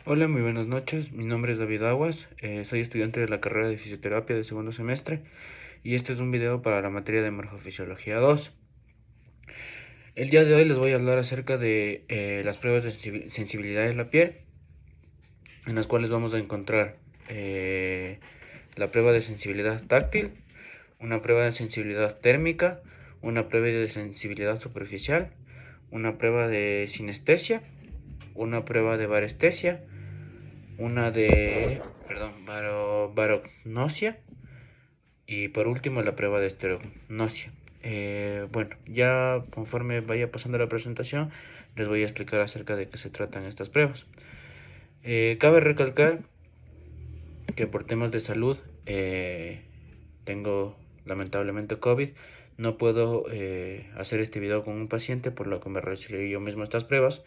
Hola, muy buenas noches. Mi nombre es David Aguas. Soy estudiante de la carrera de fisioterapia de segundo semestre y este es un video para la materia de morfofisiología 2. El día de hoy les voy a hablar acerca de las pruebas de sensibilidad de la piel, en las cuales vamos a encontrar la prueba de sensibilidad táctil, una prueba de sensibilidad térmica, una prueba de sensibilidad superficial, una prueba de sinestesia, una prueba de varestesia, una de, perdón, barognosia y por último la prueba de estereognosia. Bueno, ya conforme vaya pasando la presentación les voy a explicar acerca de qué se tratan estas pruebas. Cabe recalcar que por temas de salud tengo lamentablemente COVID. No puedo hacer este video con un paciente, por lo que me realizaré yo mismo estas pruebas.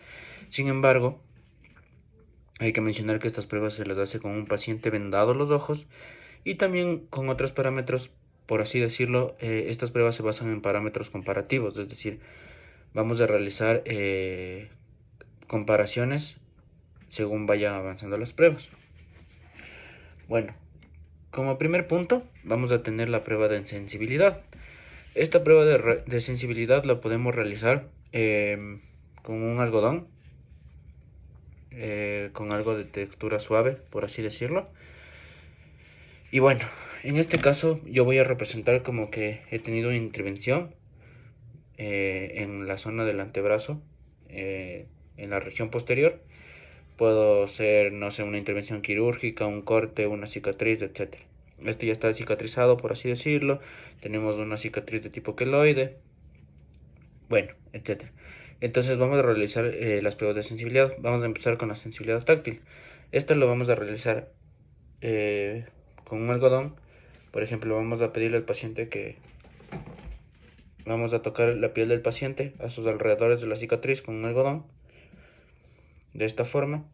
Sin embargo, hay que mencionar que estas pruebas se las hace con un paciente vendado los ojos y también con otros parámetros, por así decirlo. Estas pruebas se basan en parámetros comparativos, es decir, vamos a realizar comparaciones según vayan avanzando las pruebas. Bueno, como primer punto vamos a tener la prueba de sensibilidad. Esta prueba de sensibilidad la podemos realizar con un algodón, con algo de textura suave, por así decirlo. Y bueno, en este caso yo voy a representar como que he tenido una intervención en la zona del antebrazo, en la región posterior. Puedo ser, no sé, una intervención quirúrgica, un corte, una cicatriz, etcétera. Esto ya está cicatrizado, por así decirlo. Tenemos una cicatriz de tipo queloide, bueno, etcétera. Entonces vamos a realizar las pruebas de sensibilidad. Vamos a empezar con la sensibilidad táctil. Esto lo vamos a realizar eh, con un algodón. Por ejemplo, vamos a pedirle al paciente que vamos a tocar la piel del paciente a sus alrededores de la cicatriz con un algodón. De esta forma,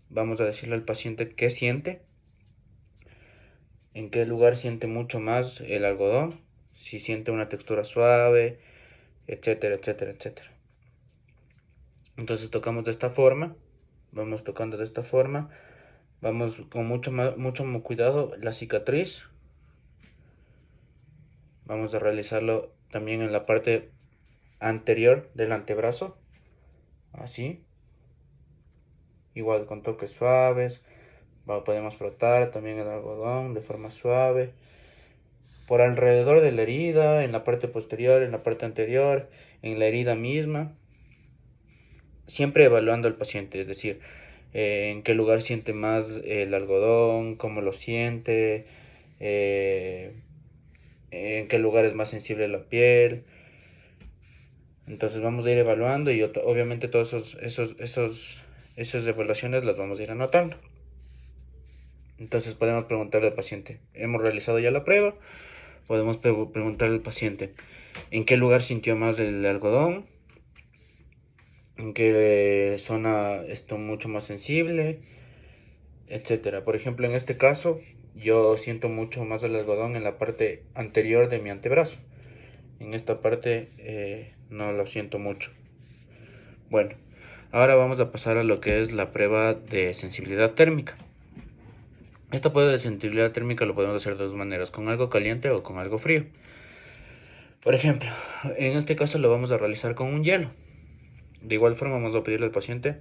vamos a decirle al paciente qué siente, en qué lugar siente mucho más el algodón, si siente una textura suave, etcétera, etcétera, etcétera. Entonces tocamos de esta forma, vamos tocando de esta forma, vamos con mucho cuidado la cicatriz. Vamos a realizarlo también en la parte anterior del antebrazo, así, igual con toques suaves. Podemos frotar también el algodón de forma suave por alrededor de la herida, en la parte posterior, en la parte anterior, en la herida misma, siempre evaluando al paciente, es decir, en qué lugar siente más el algodón, cómo lo siente, en qué lugar es más sensible la piel. Entonces vamos a ir evaluando y obviamente todas esas evaluaciones las vamos a ir anotando. Entonces podemos preguntarle al paciente, hemos realizado ya la prueba, podemos preguntarle al paciente en qué lugar sintió más el algodón, en qué zona está mucho más sensible, etcétera. Por ejemplo, en este caso, yo siento mucho más el algodón en la parte anterior de mi antebrazo. En esta parte no lo siento mucho. Bueno, ahora vamos a pasar a lo que es la prueba de sensibilidad térmica. Esta prueba de sensibilidad térmica lo podemos hacer de dos maneras, con algo caliente o con algo frío. Por ejemplo, en este caso lo vamos a realizar con un hielo. De igual forma vamos a pedirle al paciente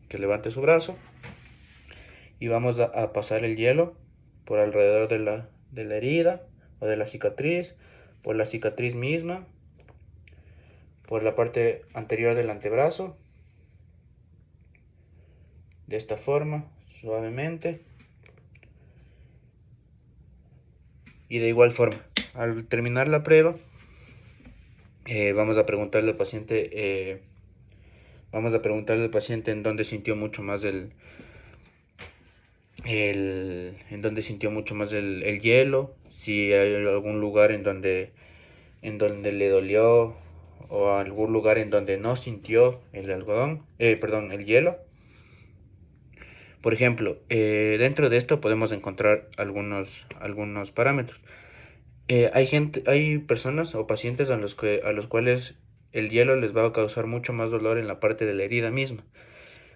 que levante su brazo y vamos a pasar el hielo por alrededor de la herida o de la cicatriz, por la cicatriz misma, por la parte anterior del antebrazo, de esta forma, suavemente. Y de igual forma, al terminar la prueba, vamos a preguntarle al paciente, en dónde sintió mucho más en dónde sintió mucho más el hielo, si hay algún lugar en donde le dolió o algún lugar en donde no sintió el algodón, perdón, el hielo. Por ejemplo, dentro de esto podemos encontrar algunos parámetros. Hay personas o pacientes a los cuales el hielo les va a causar mucho más dolor en la parte de la herida misma.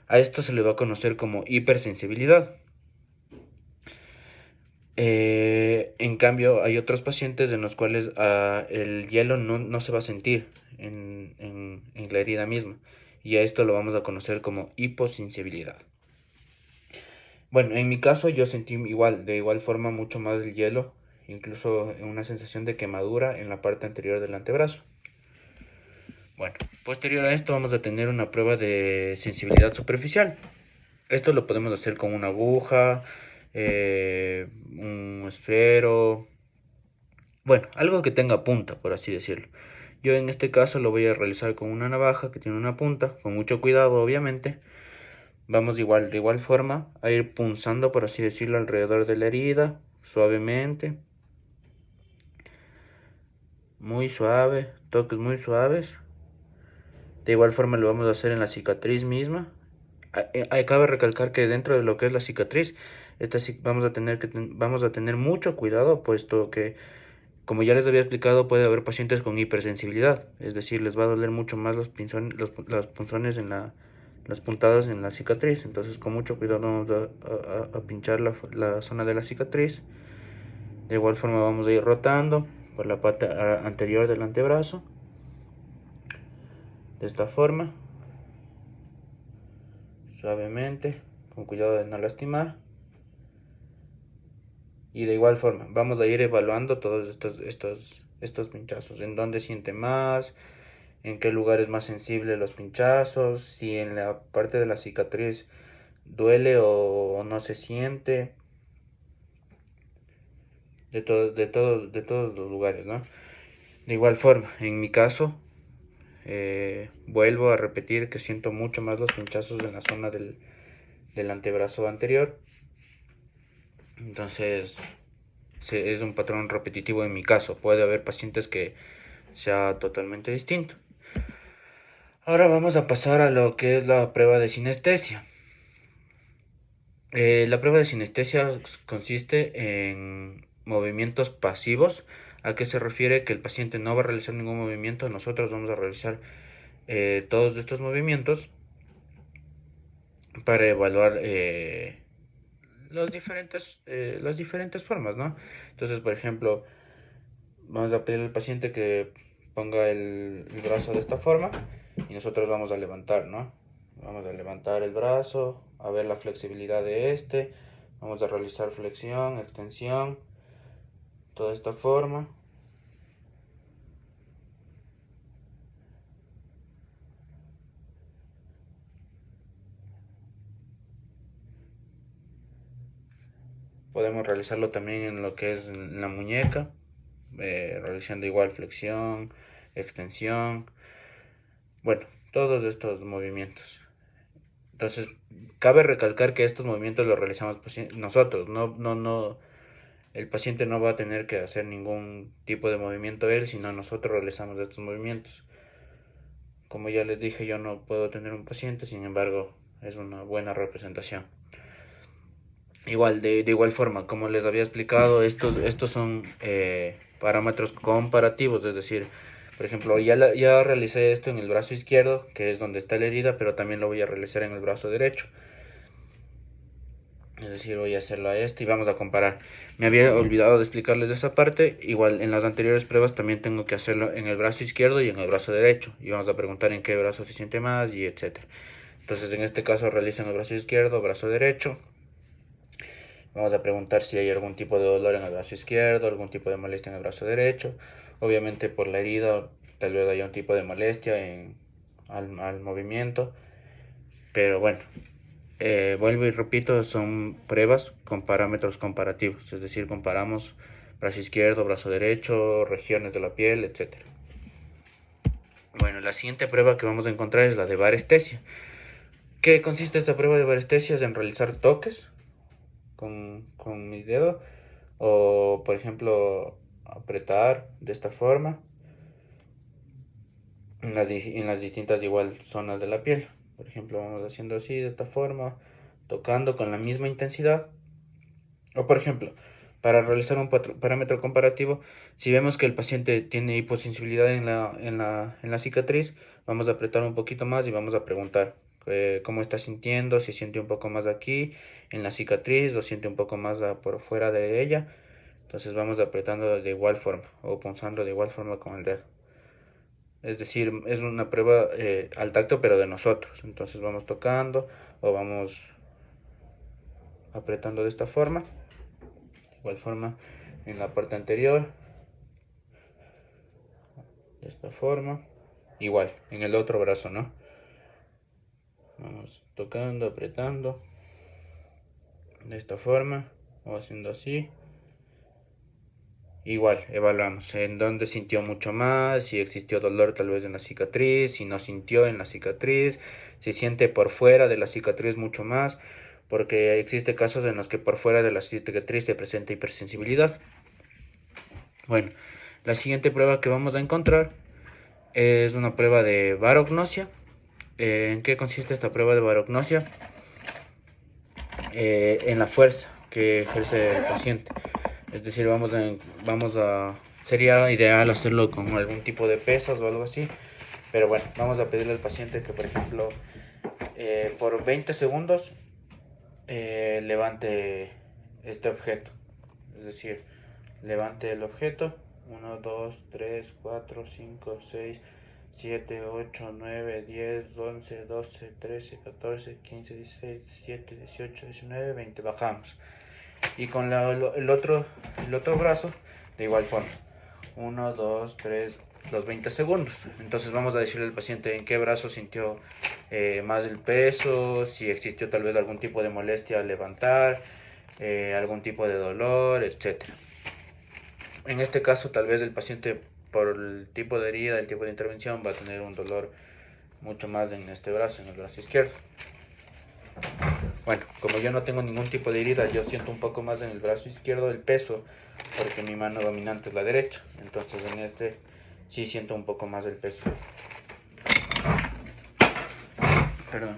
A esto se le va a conocer como hipersensibilidad. En cambio, hay otros pacientes en los cuales el hielo no se va a sentir en la herida misma. Y a esto lo vamos a conocer como hiposensibilidad. Bueno, en mi caso yo sentí de igual forma mucho más el hielo, incluso una sensación de quemadura en la parte anterior del antebrazo. Bueno, posterior a esto vamos a tener una prueba de sensibilidad superficial. Esto lo podemos hacer con una aguja, un esfero, bueno, algo que tenga punta, por así decirlo. Yo en este caso lo voy a realizar con una navaja que tiene una punta, con mucho cuidado obviamente. Vamos de igual forma a ir punzando, por así decirlo, alrededor de la herida, suavemente, muy suave, toques muy suaves. De igual forma lo vamos a hacer en la cicatriz misma. Cabe recalcar que dentro de lo que es la cicatriz, vamos a tener mucho cuidado, puesto que, como ya les había explicado, puede haber pacientes con hipersensibilidad, es decir, les va a doler mucho más los punzones las puntadas en la cicatriz. Entonces, con mucho cuidado vamos a pinchar la zona de la cicatriz. De igual forma vamos a ir rotando por la parte anterior del antebrazo, de esta forma, suavemente, con cuidado de no lastimar. Y de igual forma vamos a ir evaluando todos estos pinchazos, en dónde siente más, en qué lugar es más sensible los pinchazos, si en la parte de la cicatriz duele o no se siente, de todos los lugares, ¿no? De igual forma, en mi caso, vuelvo a repetir que siento mucho más los pinchazos en la zona del antebrazo anterior. Entonces, es un patrón repetitivo en mi caso. Puede haber pacientes que sea totalmente distinto. Ahora vamos a pasar a lo que es la prueba de sinestesia. La prueba de sinestesia consiste en movimientos pasivos. ¿A qué se refiere? Que el paciente no va a realizar ningún movimiento, nosotros vamos a realizar todos estos movimientos para evaluar las diferentes formas, ¿no? Entonces, por ejemplo, vamos a pedir al paciente que ponga el brazo de esta forma y nosotros vamos a levantar, ¿no? Vamos a levantar el brazo, a ver la flexibilidad de este, vamos a realizar flexión, extensión, toda esta forma. Podemos realizarlo también en lo que es en la muñeca, realizando igual flexión, extensión, bueno, todos estos movimientos. Entonces, cabe recalcar que estos movimientos los realizamos nosotros, no, el paciente no va a tener que hacer ningún tipo de movimiento él, sino nosotros realizamos estos movimientos. Como ya les dije, yo no puedo tener un paciente, sin embargo, es una buena representación. De igual forma, como les había explicado, estos son parámetros comparativos, es decir, por ejemplo, ya realicé esto en el brazo izquierdo, que es donde está la herida, pero también lo voy a realizar en el brazo derecho. Es decir, voy a hacerlo a este y vamos a comparar. Me había olvidado de explicarles esa parte. Igual en las anteriores pruebas también tengo que hacerlo en el brazo izquierdo y en el brazo derecho. Y vamos a preguntar en qué brazo se siente más y etcétera. Entonces en este caso realizan el brazo izquierdo, brazo derecho. Vamos a preguntar si hay algún tipo de dolor en el brazo izquierdo, algún tipo de molestia en el brazo derecho. Obviamente por la herida tal vez haya un tipo de molestia al movimiento. Pero bueno, vuelvo y repito, son pruebas con parámetros comparativos, es decir, comparamos brazo izquierdo, brazo derecho, regiones de la piel, etcétera. Bueno, la siguiente prueba que vamos a encontrar es la de varestesia. ¿Qué consiste esta prueba de varestesia? Es en realizar toques con mi dedo o, por ejemplo, apretar de esta forma en las distintas igual zonas de la piel. Por ejemplo, vamos haciendo así de esta forma, tocando con la misma intensidad. O por ejemplo, para realizar un parámetro comparativo, si vemos que el paciente tiene hiposensibilidad en la cicatriz, vamos a apretar un poquito más y vamos a preguntar. cómo está sintiendo, si siente un poco más aquí en la cicatriz o siente un poco más por fuera de ella. Entonces vamos apretando de igual forma o punzando de igual forma con el dedo. Es decir, es una prueba al tacto pero de nosotros. Entonces vamos tocando o vamos apretando de esta forma. De igual forma en la parte anterior. De esta forma. Igual, en el otro brazo, ¿no? Vamos tocando, apretando. De esta forma. O haciendo así. Igual, evaluamos en dónde sintió mucho más, si existió dolor tal vez en la cicatriz, si no sintió en la cicatriz, si siente por fuera de la cicatriz mucho más, porque existe casos en los que por fuera de la cicatriz se presenta hipersensibilidad. Bueno, la siguiente prueba que vamos a encontrar es una prueba de barognosia. ¿En qué consiste esta prueba de barognosia? En la fuerza que ejerce el paciente. Es decir, sería ideal hacerlo con algún tipo de pesas o algo así. Pero bueno, vamos a pedirle al paciente que, por ejemplo, por 20 segundos levante este objeto. Es decir, levante el objeto. 1, 2, 3, 4, 5, 6, 7, 8, 9, 10, 11, 12, 13, 14, 15, 16, 17, 18, 19, 20. Bajamos. Y con el otro brazo, de igual forma. 1, 2, 3, los 20 segundos. Entonces vamos a decirle al paciente en qué brazo sintió más el peso, si existió tal vez algún tipo de molestia al levantar, algún tipo de dolor, etcétera. En este caso tal vez el paciente por el tipo de herida, el tipo de intervención va a tener un dolor mucho más en este brazo, en el brazo izquierdo. Bueno, como yo no tengo ningún tipo de herida, yo siento un poco más en el brazo izquierdo el peso, porque mi mano dominante es la derecha. Entonces en este sí siento un poco más el peso. Perdón.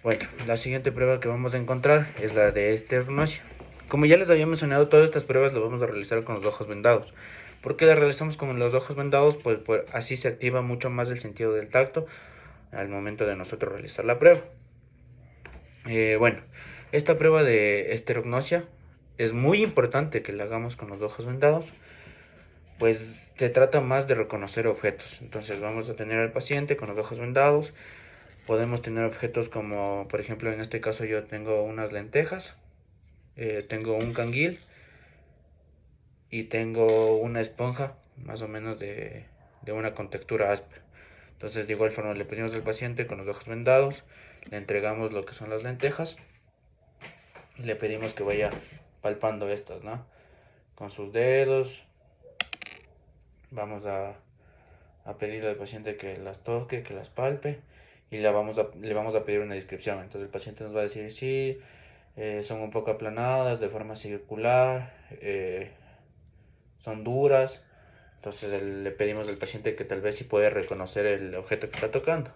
Bueno, la siguiente prueba que vamos a encontrar es la de esternosia. Como ya les había mencionado, todas estas pruebas las vamos a realizar con los ojos vendados. ¿Por qué las realizamos con los ojos vendados? Pues así se activa mucho más el sentido del tacto al momento de nosotros realizar la prueba. Bueno, esta prueba de esterognosia es muy importante que la hagamos con los ojos vendados, pues se trata más de reconocer objetos. Entonces vamos a tener al paciente con los ojos vendados. Podemos tener objetos como, por ejemplo, en este caso yo tengo unas lentejas, tengo un canguil y tengo una esponja más o menos de una contextura áspera. Entonces de igual forma le pedimos al paciente con los ojos vendados, le entregamos lo que son las lentejas y le pedimos que vaya palpando estas, ¿no? Con sus dedos. Vamos a pedirle al paciente que las toque, que las palpe y le vamos a pedir una descripción. Entonces el paciente nos va a decir sí, son un poco aplanadas, de forma circular, son duras. Entonces le pedimos al paciente que tal vez sí puede reconocer el objeto que está tocando.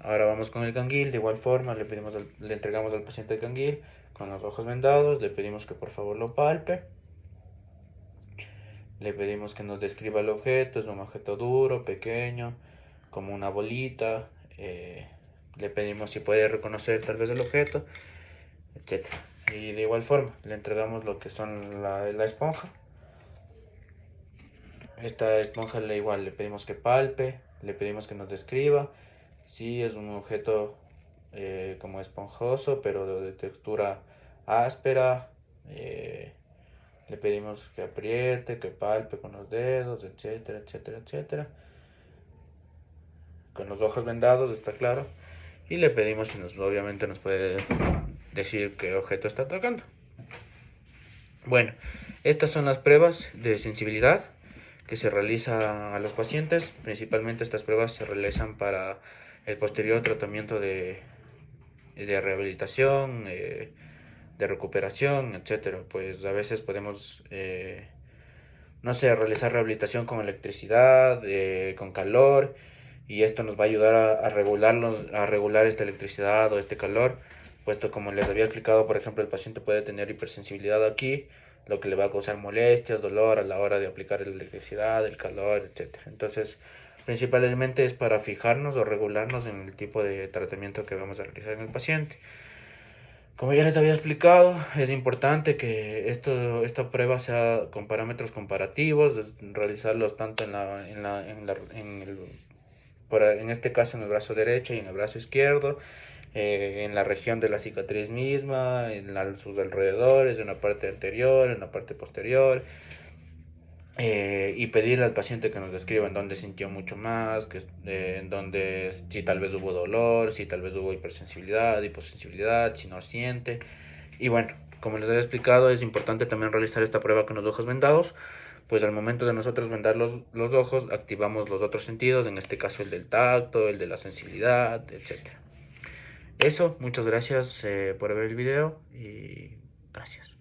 Ahora vamos con el canguil, de igual forma le entregamos al paciente el canguil con los ojos vendados, le pedimos que por favor lo palpe, le pedimos que nos describa el objeto, es un objeto duro, pequeño, como una bolita, le pedimos si puede reconocer tal vez el objeto, etcétera. Y de igual forma le entregamos lo que son la esponja. Esta esponja le pedimos que palpe, le pedimos que nos describa. Sí, es un objeto como esponjoso, pero de textura áspera. Le pedimos que apriete, que palpe con los dedos, etcétera, etcétera, etcétera. Con los ojos vendados, está claro. Y le pedimos si obviamente nos puede decir qué objeto está tocando. Bueno, estas son las pruebas de sensibilidad que se realiza a los pacientes. Principalmente estas pruebas se realizan para el posterior tratamiento de rehabilitación, de recuperación, etcétera. Pues a veces podemos, no sé, realizar rehabilitación con electricidad, con calor, y esto nos va a ayudar a regular esta electricidad o este calor, puesto como les había explicado, por ejemplo, el paciente puede tener hipersensibilidad aquí, lo que le va a causar molestias, dolor a la hora de aplicar la electricidad, el calor, etcétera. Entonces, Principalmente es para fijarnos o regularnos en el tipo de tratamiento que vamos a realizar en el paciente. Como ya les había explicado, es importante que esta prueba sea con parámetros comparativos, realizarlos tanto en este caso en el brazo derecho y en el brazo izquierdo, en la región de la cicatriz misma, sus alrededores, en la parte anterior, en la parte posterior, y pedirle al paciente que nos describa en dónde sintió mucho más, en dónde, si tal vez hubo dolor, si tal vez hubo hipersensibilidad, hiposensibilidad, si no siente. Y bueno, como les había explicado, es importante también realizar esta prueba con los ojos vendados, pues al momento de nosotros vendar los ojos, activamos los otros sentidos, en este caso el del tacto, el de la sensibilidad, etcétera. Eso, muchas gracias por ver el video y gracias.